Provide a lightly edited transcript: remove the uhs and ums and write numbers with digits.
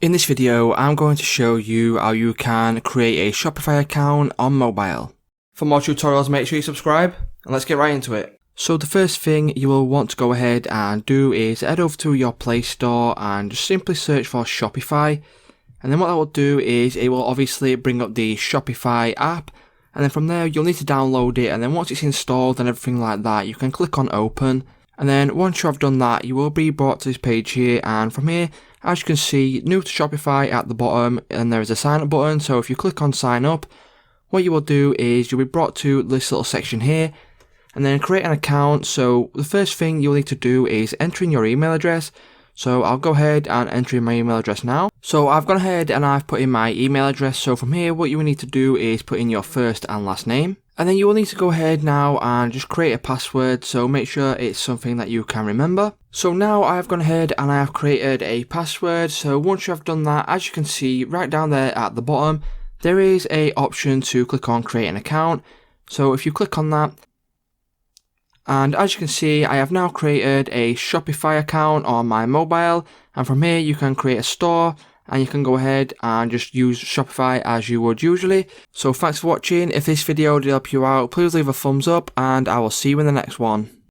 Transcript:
In this video, I'm going to show you how you can create a Shopify account on mobile. For more tutorials, make sure you subscribe, and let's get right into it. So the first thing you will want to go ahead and do is head over to your Play Store and just simply search for Shopify. And then what that will do is it will obviously bring up the Shopify app, and then from there you'll need to download it, and then once it's installed and everything like that, you can click on open. And then once you have done that, you will be brought to this page here, and from here, as you can see, new to Shopify at the bottom, and there is a sign up button. So if you click on sign up, what you will do is you'll be brought to this little section here, and then create an account. So the first thing you'll need to do is enter in your email address. So I'll go ahead and enter in my email address now. So I've gone ahead and I've put in my email address. So from here, what you will need to do is put in your first and last name. And then you will need to go ahead now and just create a password, so make sure it's something that you can remember. So now I have gone ahead and I have created a password. So once you have done that, as you can see right down there at the bottom, there is an option to click on create an account. So if you click on that, and as you can see, I have now created a Shopify account on my mobile, and from here you can create a store, and you can go ahead and just use Shopify as you would usually. So thanks for watching. If this video did help you out, please leave a thumbs up, and I will see you in the next one.